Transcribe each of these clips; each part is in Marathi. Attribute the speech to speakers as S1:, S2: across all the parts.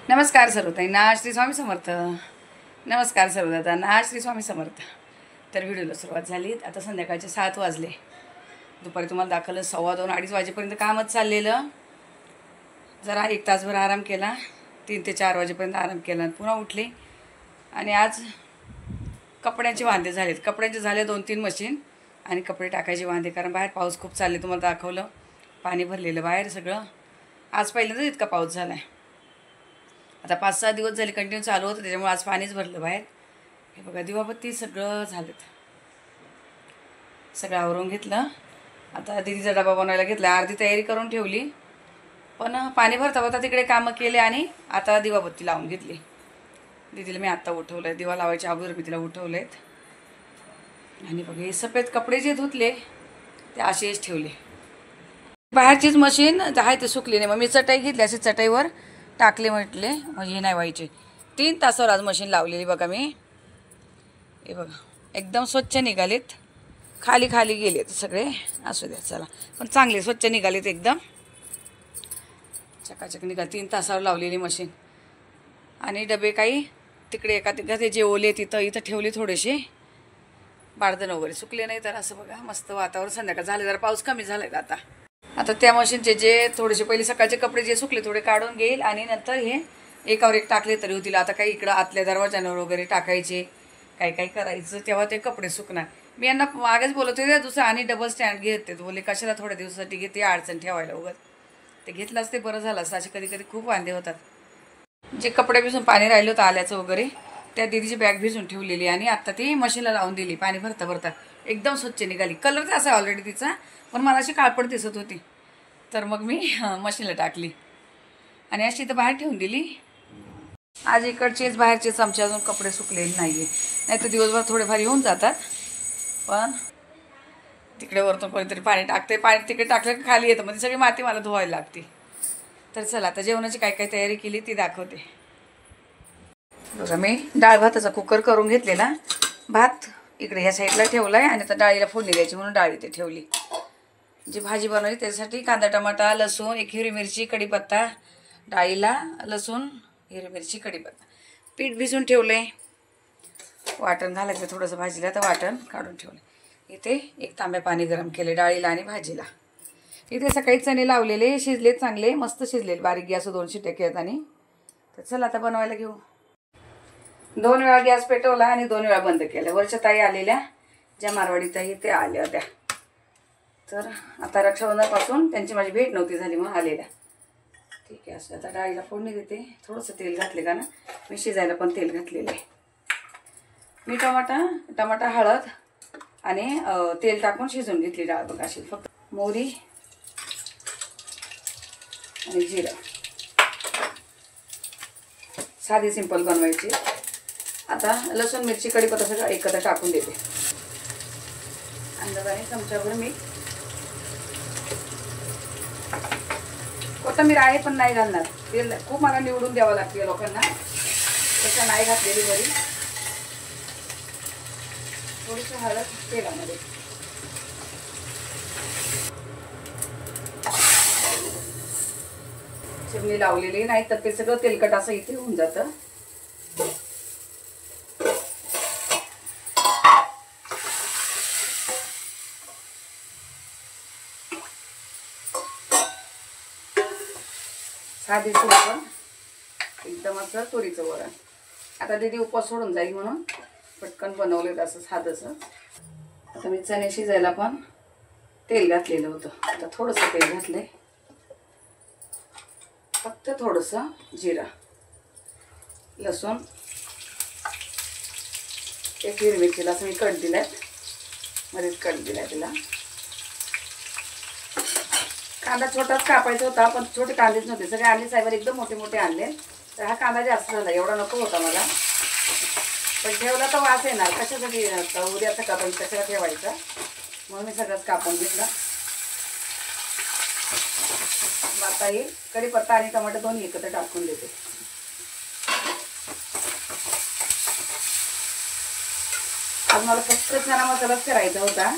S1: नमस्कार सर्वताईंना, श्री स्वामी समर्थ. नमस्कार सर्वदातांना, श्री स्वामी समर्थ. तर व्हिडिओला सुरुवात झाली. आता संध्याकाळचे 7 वाजले. दुपारी तुम्हाला दाखवलं 2:15-2:30 वाजेपर्यंत कामच चाललेलं. जरा 1 तासभर आराम केला, 3 ते 4 वाजेपर्यंत आराम केला, पुन्हा उठले. आणि आज कपड्यांचे वांदे झालेत. कपड्यांचे झाले 2-3 मशीन आणि कपडे टाकायचे वांदे, कारण बाहेर पाऊस खूप चालले. तुम्हाला दाखवलं पाणी भरलेलं बाहेर सगळं. आज पहिल्यांदाच इतका पाऊस झाला आहे. आता 5-6 दिवस झाले कंटिन्यू चालू होतं, त्याच्यामुळे आज पाणीच भरलं बाहेर. हे बघा, दिवाबत्ती सगळं झालेत. सगळं आवरून घेतलं. आता दीदीचा डबा बनवायला घेतला. अर्धी तयारी करून ठेवली, पण पाणी भरता भरता तिकडे कामं केले आणि आता दिवाबत्ती लावून घेतली. दीदीला मी आत्ता उठवलं आहे. दिवा लावायच्या अगोदर मी तिला उठवलं आहेत. आणि बघा, हे सफेद कपडे जे धुतले ते असेच ठेवले. बाहेरचीच मशीन आहे ते सुकली नाही. मग मी चटाई घेतली, अशी चटाईवर टाकले, म्हटले म्हणजे हे नाही व्हायचे. 3 तासावर आज मशीन लावलेली बघा मी. हे बघा, एकदम स्वच्छ निघालेत. खाली खाली गेलेत सगळे. असू द्या, चला, पण चांगले स्वच्छ निघालेत एकदम. चकाचक निघाल. 3 तासावर लावलेली मशीन. आणि डबे काही तिकडे एका ते जे ओले तिथं इथं ठेवले थोडेसे. बाळदण वगैरे सुकले नाही. तर असं बघा, मस्त वातावरण. संध्याकाळ झाले, जरा पाऊस कमी झाला आहे आता त्या मशीनचे जे थोडेसे पहिले सकाळचे कपडे जे सुकले थोडे काढून घेईल आणि नंतर हे एकावर एक टाकले तरी होतील. आता काही इकडं आतल्या दरवाजांवर वगैरे टाकायचे, काही करायचं, तेव्हा ते कपडे सुकणार. मी यांना मागेच बोलत होते दुसरं आणि डबल स्टँड घेते. बोलले कशाला थोड्या दिवसासाठी घेते, अडचण ठेवायला वगैरे. ते घेतलंच ते बरं झालं असं. असे कधी कधी खूप वांदे होतात. जे कपडे भिजून पाणी राहिलं होतं आल्याचं वगैरे, त्या दीदीची बॅग भिजून ठेवलेली आणि आत्ता ती मशीनला लावून दिली. पाणी भरता भरता एकदम स्वच्छ निघाली. कलर तर असा ऑलरेडी तिचा, पण मला अशी काळपट दिसत होती. तर मग मी मशीनला टाकली आणि अशी तर बाहेर ठेवून दिली. आज इकडचेच बाहेरचेच आमचे अजून कपडे सुकलेले नाही आहे. नाही तर दिवसभर थोडेफार येऊन जातात, पण तिकडे वरतून कोणीतरी पाणी टाकते. पाणी तिकडे टाकलं की खाली येतं, म्हणजे सगळी माती मला धुवायला लागते. तर चला, आता जेवणाची काय तयारी केली ती दाखवते. बघा, मी डाळ भाताचा कुकर करून घेतलेला. भात इकडे ह्या साईडला ठेवला आहे आणि आता डाळीला फोडणी द्यायची म्हणून डाळ इथे ठेवली. जी भाजी बनवली त्याच्यासाठी कांदा, टमाटा, लसूण, 1 हिरवी मिरची, कढीपत्ता. डाळीला लसूण, हिरवी मिरची, कढीपत्ता. पीठ भिजून ठेवले. वाटण घालायचं थोडंसं भाजीला, तर वाटण काढून ठेवले. इथे 1 तांब्या पाणी गरम केले डाळीला आणि भाजीला. इथे सकाळी चणे लावलेले, शिजले चांगले, मस्त शिजलेले. बारीक गॅस 2 शिट्ट्या केल्यात. आणि तर चला आता बनवायला घेऊ. 2 वेळा गॅस पेटवला आणि 2 वेळा बंद केला. वरच्या ताई आलेल्या, ज्या मारवाडी ताई ते आल्या होत्या. तर आता रक्षाबंधनापासून त्यांची माझी भेट नव्हती झाली, मग आलेल्या. ठीक आहे, असं आता डाळीला फोडणी देते. थोडंसं तेल घातले का ना, मी शिजायला पण तेल घातलेलं आहे. मी टमाटा, हळद आणि तेल टाकून शिजवून घेतली डाळ. बघा, अशी फक्त मोहरी आणि जिरं. साधी सिंपल बनवायची. आता लसूण, मिरची, कढीपत्ता सगळं एकत्र टाकून देते. अंदाजाने चमच्याभर मीठ. कोथिंबीर आहे पण नाही घालणार. तेल खूप मला निवडून द्यावं लागते लोकांना, तसं नाही घातलेली बरी. थोडीशी हळद तेलामध्ये. चिमणी लावलेली नाही तर ते सगळं तेलकट असं इथे होऊन जातं. साधे सोपं एकदम असं तुरीचं वरण. आता दीदी उपवास सोडून जाईल म्हणून पटकन बनवलेलं असं साधंसं. आता मी चणे शिजायला पण तेल घातलेलं होतं. आता थोडंसं तेल घातले, फक्त थोडंसं जिरा, लसूण, 1 हिरवी मिरचीला असं मी कट दिलाय, मध्येच कट दिलाय तिला. कांदा छोटाच कापायचा होता, पण छोटे कांदेच नव्हते. सगळे आणले साहेबर, एकदम मोठे मोठे आणले. तर हा कांदा जास्त झाला, एवढा नको होता मला, पण ठेवला तर वास येणार. कशासाठी उद्या सकाळपर्यंत कशाला ठेवायचा, म्हणून मी सगळंच कापून घेतलं. आता हे कढीपत्ता आणि टमाटर दोन्ही एकत्र टाकून देते. आज मला फक्त चना मसालाच करायचा होता,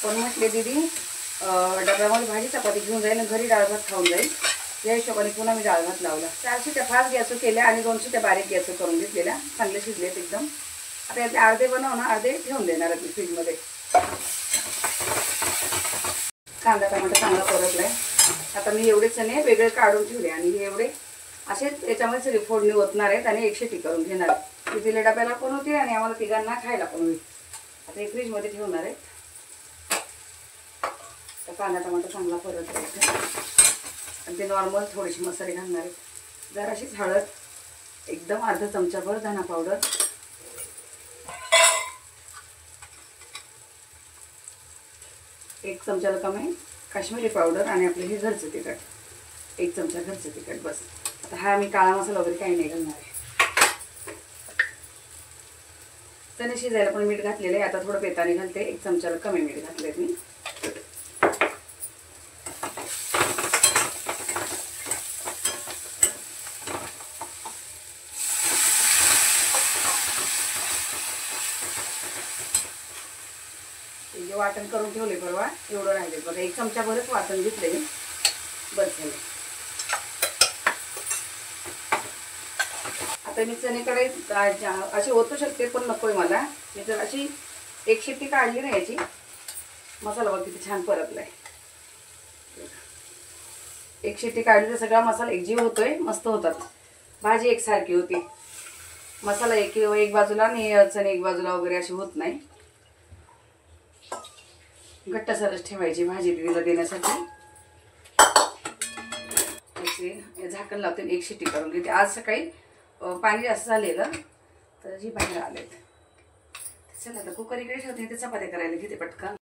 S1: पण म्हटले दीदी डब्यामध्ये भाजी चपाती घेऊन जाईल, घरी डाळ भात खाऊन जाईल, या हिशोबाने पुन्हा मी डाळ भात लावला. 4 शिट्या फास्ट गॅसवर केल्या आणि 2 शिट्या बारीक गॅसवर करून घेतलेल्या. चांगले शिजलेत एकदम. आता यातले अर्धे बनवणार, अर्धे ठेवून देणार आहे फ्रीजमध्ये. कांदा टमाटर चांगला परतलाय. आता मी एवढे चणे वेगळे काढून ठेवले आणि हे एवढे असेच याच्यामध्ये सगळी फोडणी ओतणार आहेत आणि 1 शिटी करून घेणार आहे. ती दिले डब्याला पण होती आणि आम्हाला तिघांना खायला पण होईल. आता हे फ्रीजमध्ये ठेवणार आहे. तर कांदा टमाटर चांगला परतला आणि ते नॉर्मल थोडेसे मसाले घालणार आहे. जराशीच हळद, एकदम अर्धा चमचाभर धना पावडर, एक चमचाला कमी काश्मीरी पावडर आणि आपलं हे घरचं तिखट, 1 चमचा घरचं तिखट बस. आता हा मी काळा मसाला वगैरे काही नाही घालणार आहे. चणे शिजायला पण मीठ घातलेलं आहे. आता थोडं बेताने घालते. 1 चमचाला कमी मीठ घातले मी. जे वाटण करून ठेवले परवा एवढं राहिले बघा. 1 चमचा भरच वाटण घेतले बस झाले. आता मी चणेकडे अशी ओतू शकते पण नकोय मला. मी जर अशी 1 शिट्टी काढली ना याची. मसाला बघ किती छान परतलाय. 1 शिट्टी काढली तर सगळा मसाला एकजीव होतोय. मस्त होतात. भाजी एकसारखी होती. मसाला एक बाजूला आणि चणे एक बाजूला वगैरे अशी होत नाही. घट्ट सरस ठेवायची भाजी दिदीला देण्यासाठी. झाकण लावते 1 शिट्टी करून घेते. आज सकाळी पाणी जास्त झालेलं तर जी बाहेर आलेत. चला आता कुकर इकडे ठेवते. ते चपात्या करायला घेते पटकन.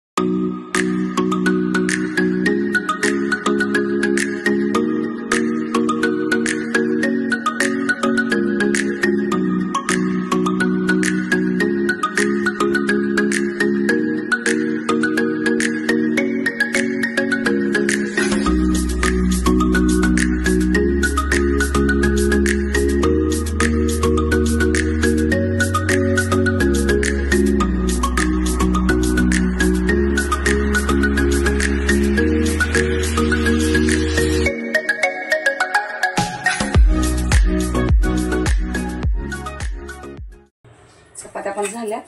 S1: चपात्या पण झाल्यात.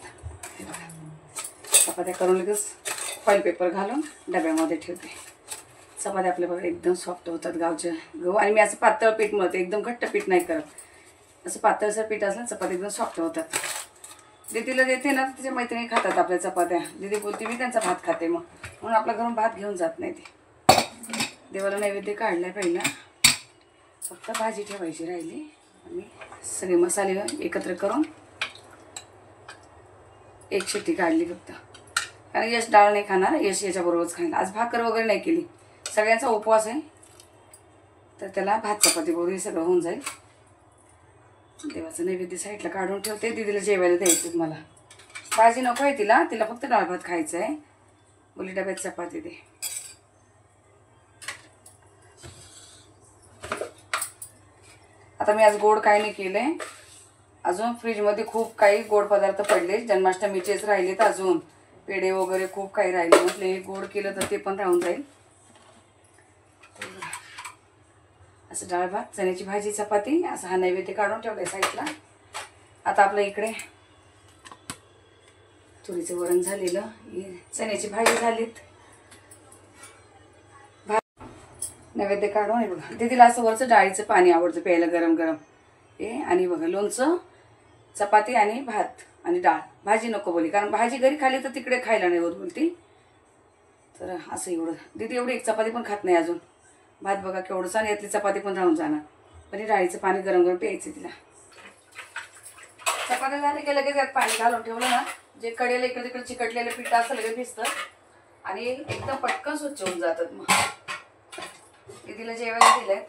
S1: चपात्या करून लगेच फॉईल पेपर घालून डब्यामध्ये ठेवते. चपात्या आपल्या बघा एकदम सॉफ्ट होतात गावच्या गहू. आणि मी असं पातळ पीठ मळते. एकदम घट्ट पीठ नाही करत. असं पातळसर पीठ असलं चपात्या एकदम सॉफ्ट होतात. दीदीला देते ना तिच्या मैत्रिणी खातात आपल्या चपात्या. दीदी बोलते मी त्यांचा भात खाते मग. म्हणून आपल्या घरून भात घेऊन जात नाही ते. देवाला नैवेद्य काढलाय पहिला. फक्त भाजी ठेवायची राहिली. आणि सगळे मसाले एकत्र करून 1 शिट्टी काढली फक्त. कारण यश डाळ नाही खाणार. यश याच्याबरोबरच खाणार. आज भाकर वगैरे नाही केली. सगळ्यांचा उपवास आहे तर त्याला भात चपाती बरोबर हे सगळं होऊन जाईल. देवाचं नैवेद्य साईडला काढून ठेवते. दीदीला जेवायला द्यायचं मला. भाजी नको आहे तिला. तिला फक्त डाळ भात खायचं आहे. बोली डब्यात चपाती दे. आता मी आज गोड काय नाही केलंय. अजून फ्रीजमध्ये खूप काही गोड पदार्थ पडले. जन्माष्टमीचेच राहिलेत अजून. पेढे वगैरे खूप काही राहिले. म्हटलं हे गोड केलं तर ते पण राहून जाईल. असं डाळ भात, चण्याची भाजी, चपाती असं हा नैवेद्य काढून ठेवलाय साईडला. आता आपल्या इकडे तुरीचं वरण झालेलं. चण्याची भाजी झालीत. नैवेद्य काढून हे बघा. दीदीला असं वरचं डाळीचं पाणी आवडतं प्यायला गरम गरम. हे आणि बघा लोणचं, चपाती आणि भात आणि डाळ. भाजी नको बोली. कारण भाजी घरी खाली तर तिकडे खायला नाही होत बोलती. तर असं एवढं. दीदी एवढी 1 चपाती पण खात नाही अजून. भात बघा केवढंच आणि यातली चपाती पण राहून जाणार. पण डाळीचं पाणी गरम गरम प्यायचं तिला. चपात्या झाले की लगेच यात पाणी घालून ठेवलं ना. जे कडेला इकडे तिकडे चिकटलेलं पीठ असं लगेच भिजतं आणि एकदम पटकन स्वच्छ होऊन जातात. मग दीदीला जेवायला दिलंय.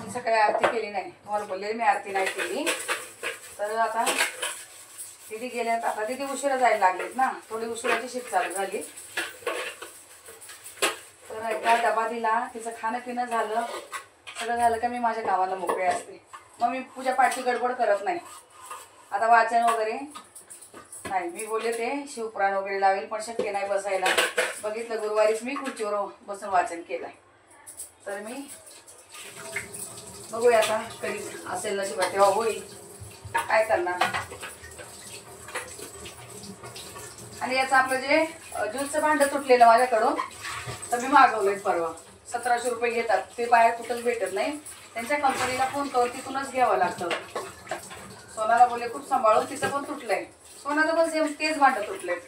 S1: मी सकाळी आरती केली नाही. तुम्हाला बोलले मी आरती नाही केली. तर आता दीदी गेल्यात. आता दीदी उशिरा जायला लागलेत ना. थोडी उशिराची शिफ्ट चालू झाली. तर एकदा डबा दिला. तिचं खाणं पिणं झालं. सगळं झालं का मी माझ्या गावाला मोकळे असते. मग मी पूजा पाठची गडबड करत नाही. आता वाचन वगैरे नाही मी बोलले ते शिवपुराण वगैरे लावेल पण शक्य नाही बसायला. बघितलं गुरुवारीच मी खुर्चीवर बसून वाचन केलंय. तर मी बघूया आता कधी असेल नशिबात तेव्हा होईल, काय करणार. आणि याचं आपलं जे ज्यूसचं भांडं तुटलेलं माझ्याकडून तर मी मागवलंय परवा. 1700 रुपये घेतात ते, बाहेर कुठंच भेटत नाही. त्यांच्या कंपनीला फोन करून तिथूनच घ्यावं लागतं. सोनाला बोलले खूप सांभाळून, तिचं पण तुटलंय. सोनाचं पण सेम तेच भांडं तुटलंय.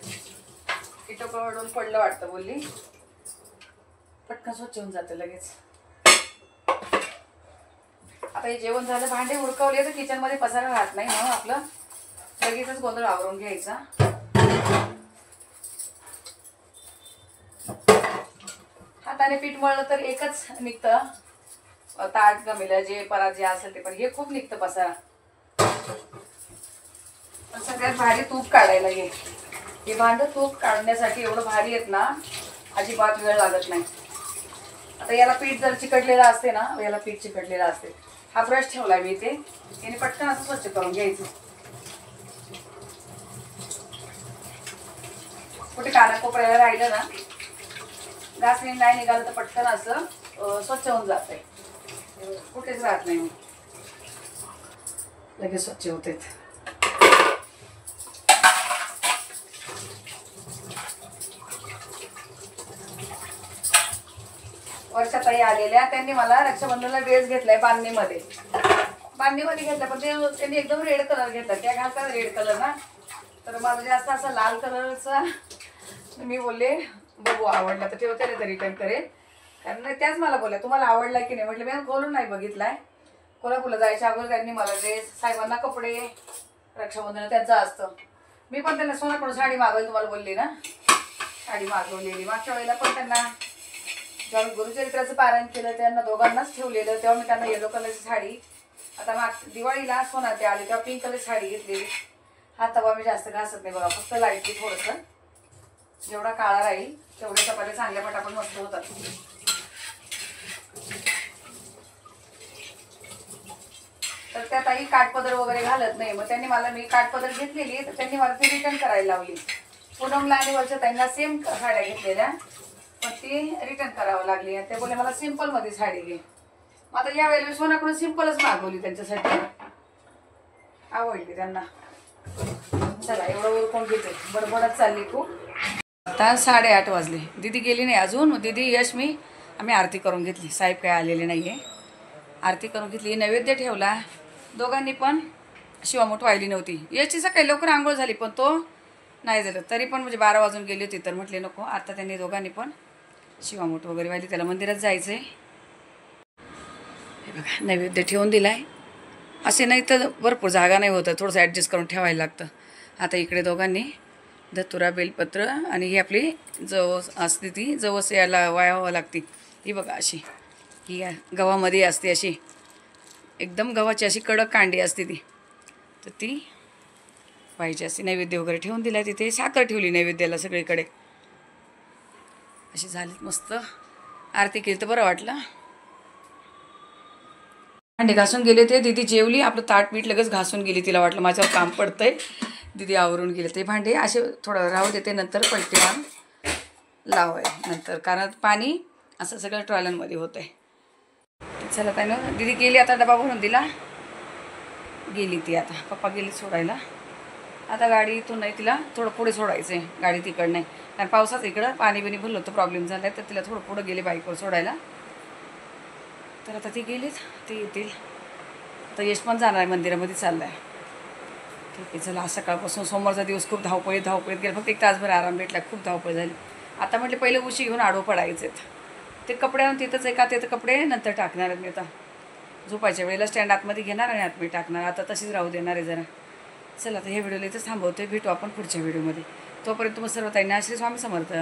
S1: किटोकडून पडलं वाटतं बोलली. पटकन स्वच्छ होऊन जातं लगेच. आता हे जेवण झालं, भांडे उरकवले तर किचन मध्ये पसारा राहत नाही म्हणून आपलं लगेचच गोंधळ आवरून घ्यायचा. हाताने पीठ मळलं तर एकच निघतं, ताट गमेला जे परात जे असेल ते, पण हे खूप निघतं पसारा. पण सगळ्यात भारी तूप काढायला घे. हे भांड तूप काढण्यासाठी एवढं भारी आहेत ना, अजिबात वेळ लागत नाही. आता याला पीठ जर चिकटलेलं असते ना, याला पीठ चिकटलेलं असते. हा ब्रश ठेवला मी इथे, याने पटकन असं स्वच्छ करून घ्यायचं. कुठे कानाकोपऱ्याला राहिलं ना, घासणी नाही निघालं तर पटकन असं स्वच्छ होऊन जातंय. कुठेच राहत नाही, लगेच स्वच्छ होते. वर्षाताई आलेल्या, त्यांनी मला रक्षाबंधनला ड्रेस घेतलाय बांधणीमध्ये घेतला, पण त्यांनी एकदम रेड कलर घेतला. त्या घालतात रेड कलर ना, तर मला जास्त असा लाल कलरचा. मी बोलले बघू आवडला तर ठेवते नाही तर रिटर्न करेल. कारण त्याच मला बोलल्या तुम्हाला आवडला की नाही. म्हटलं मी खोलून नाही बघितलाय. कोल्हापूरला जायच्या अगोदर त्यांनी मला ड्रेस, साहेबांना कपडे, रक्षाबंधन त्यांचं असतं. मी पण त्यांना सोनाकडून साडी मागवली, तुम्हाला बोलली ना साडी मागवलेली. मागच्या वेळेला पण त्यांना जेव्हा गुरुचरित्राचं पारायण केलं त्यांना दोघांनाच ठेवलेलं, तेव्हा मी त्यांना येलो कलरची साडी. आता दिवाळीला सोना ते आले तेव्हा पिंक कलरची साडी घेतलेली. हा तवा मी जास्त घासत नाही बघा, फक्त लाईटली थोडंसं. जेवढा काळा राहील तेवढ्या चपात्या चांगल्या पटापट मस्त होतात. तर त्या ताई काठपदर वगैरे घालत नाही. मग त्यांनी मला, मी काठपदर घेतलेली तर त्यांनी मला ती रिटर्न करायला लावली. पूनमला आणि वर्षा ताईंना सेम साड्या घेतलेल्या, पण ती रिटर्न करावं लागली. ते बोलले मला सिंपल मध्ये साडी घे. मग आता या वेळेला सोनाकडून सिंपलच मागवली त्यांच्यासाठी, आवडली त्यांना. चला एवढं उरकून घेते, बडबडच चालली खूप. आता 8:30 वाजले. दीदी गेली नाही अजून. दीदी यश मी आम्ही आरती करून घेतली. साहेब काय आलेले नाही आहे. आरती करून घेतली, नैवेद्य ठेवला. दोघांनी पण शिवामूठ वाहिली नव्हती. यशची सकाळी लवकर आंघोळ झाली पण तो नाही झालं. तरी पण म्हणजे 12 वाजून गेली होती, तर म्हटले नको. आता त्यांनी दोघांनी पण शिवामूठ वगैरे वाहिली. त्याला मंदिरात जायचं आहे. हे बघा नैवेद्य ठेवून दिलाय. असे नाही तर भरपूर जागा नाही होतं, थोडंसं ॲडजस्ट करून ठेवायला लागतं. आता इकडे दोघांनी धतुरा, बेलपत्र आणि ही आपली जवस असते, ती जवस याला वाहावं लागते. ही बघा अशी, ही गव्हामध्ये असते अशी, एकदम गव्हाची अशी कडक कांडी असते ती, तर ती पाहिजे असते. नैवेद्य वगैरे ठेवून दिला तिथे. साखर ठेवली नैवेद्याला सगळीकडे. अशी झाली मस्त आरती केली तर बरं वाटलं. भांडे घासून गेले ते. दीदी जेवली, आपलं ताट पीठ लगेच घासून गेली. तिला वाटलं माझ्यावर काम पडतंय, दीदी आवरून गेले. ते भांडे असे थोडं राहू देते, नंतर पलटी मारून लावाय नंतर, कारण पाणी असं सगळं ट्रॉलरमध्ये होतं आहे. चला ताई ना, दीदी गेली, आता डबा भरून दिला, गेली ती. आता पप्पा गेली सोडायला. आता गाडी इथून नाही, तिला थोडं पुढे सोडायचं आहे. गाडी तिकडं नाही, कारण पावसात इकडं पाणी बिणी भरलं होतं, प्रॉब्लेम झाला आहे. तर तिला थोडं पुढं गेले बाईकवर सोडायला. तर आता ती गेलीच, ते येतील. तर यश पण जाणार आहे, मंदिरामध्ये चाललं आहे. ठीक आहे चला. आज सकाळपासून सोमवारचा दिवस खूप धावपळीत गेला. फक्त 1 तासभर आराम भेटला, खूप धावपळ झाली. आता म्हटले पहिले उशी घेऊन आडवं पडायचे आहेत. ते कपडे तिथंच आहे का, ते तर कपडे नंतर टाकणार आहेत मी. आता झोपायच्या वेळेला स्टँड आतमध्ये घेणार आणि आतमध्ये टाकणार. आता तशीच राहू देणार आहे जरा. चला आता हे व्हिडिओला इथंच थांबवतोय. भेटू आपण पुढच्या व्हिडिओमध्ये. तोपर्यंत तुम्ही सर्व ताईंना श्री स्वामी समर्थ.